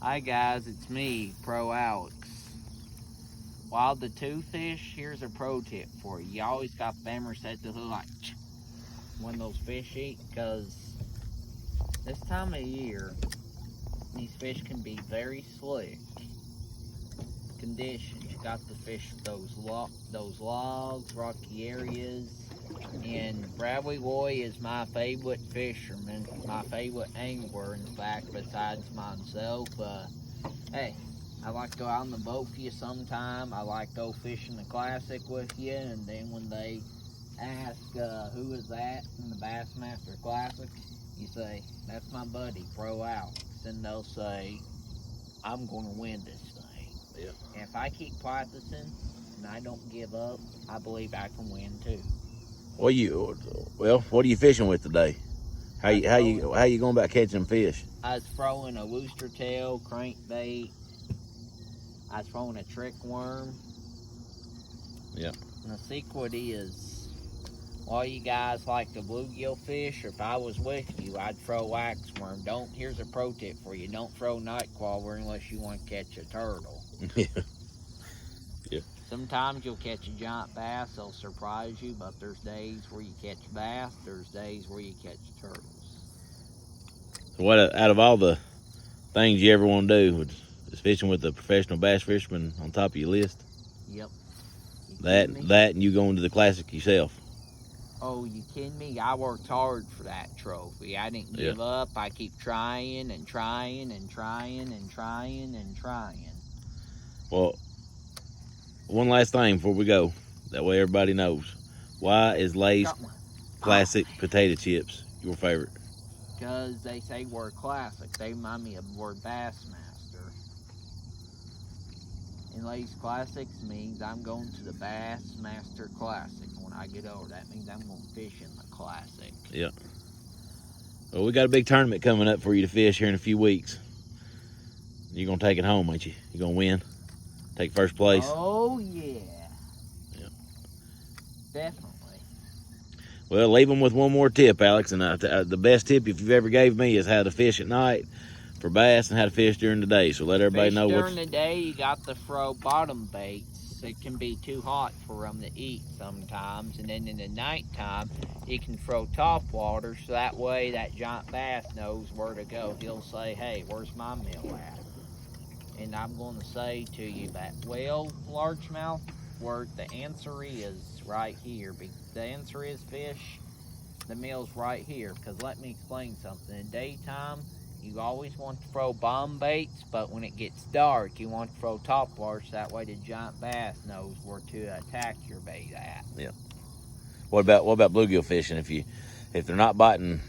Hi guys, it's me, Pro Alex. While the two fish, here's a pro tip for you. You always got the bammer set the hook like when those fish eat, because this time of year, these fish can be very slick conditions. You got to fish those logs, rocky areas, and Bradley Roy is my favorite fisherman, my favorite angler, in fact, besides myself. Hey, I like to go out on the boat with you sometime. I like to go fishing the classic with you, and then when they ask who is that in the Bassmaster Classic, you say, that's my buddy, Pro Alex. And they'll say, I'm going to win this thing. Yeah. And if I keep practicing and I don't give up, I believe I can win too. What are you fishing with today? How you going about catching fish? I was throwing a rooster tail, crankbait. I was throwing a trick worm. Yeah. And the secret is, all you guys like the bluegill fish, or if I was with you, I'd throw wax worm. Here's a pro tip for you. Don't throw night crawler unless you want to catch a turtle. Yeah. Yeah. Sometimes you'll catch a giant bass, they'll surprise you, but there's days where you catch bass, there's days where you catch turtles. So what out of all the things you ever want to do is fishing with a professional bass fisherman on top of your list? Yep. That and you going to the classic yourself. Oh, you kidding me? I worked hard for that trophy. I didn't give up. I keep trying and trying and trying and trying and trying. Well, one last thing before we go, that way everybody knows. Why is Lay's classic potato chips your favorite? Because they say we're classic. They remind me of the word Bassmaster. And Lay's Classics means I'm going to the Bassmaster Classic when I get older. That means I'm going to fish in the Classic. Yeah. Well, we got a big tournament coming up for you to fish here in a few weeks. You're going to take it home, ain't you? You're going to win? Take first place? Oh, yeah. Yeah. Definitely. Well, leave them with one more tip, Alex. And the best tip if you've ever gave me is how to fish at night for bass and how to fish during the day. So let everybody know during the day, you got to throw bottom baits. It can be too hot for them to eat sometimes. And then in the nighttime, you can throw top water, so that way that giant bass knows where to go. He'll say, hey, where's my meal at? And I'm going to say to you that, well, largemouth, where the answer is right here. The answer is fish, the meal's right here. Because let me explain something. In the daytime, you always want to throw bomb baits, but when it gets dark, you want to throw top water, so that way the giant bass knows where to attack your bait at. Yeah. What about bluegill fishing? If they're not biting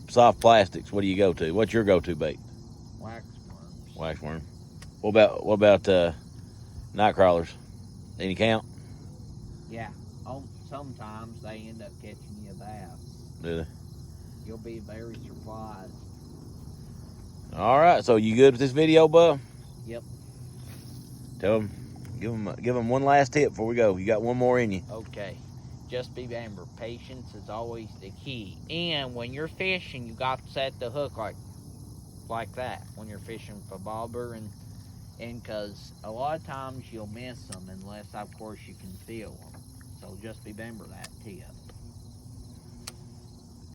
soft plastics, what do you go to? What's your go-to bait? Wax worms. Wax worm. What about night crawlers? Any count? Yeah. Sometimes they end up catching you a bass. Do they? You'll be very surprised. All right. So you good with this video, bub? Yep. Give them one last tip before we go. You got one more in you. Okay. Just remember, patience is always the key. And when you're fishing, you got to set the hook like that when you're fishing for bobber, and because a lot of times you'll miss them unless, of course, you can feel them. So just remember that tip.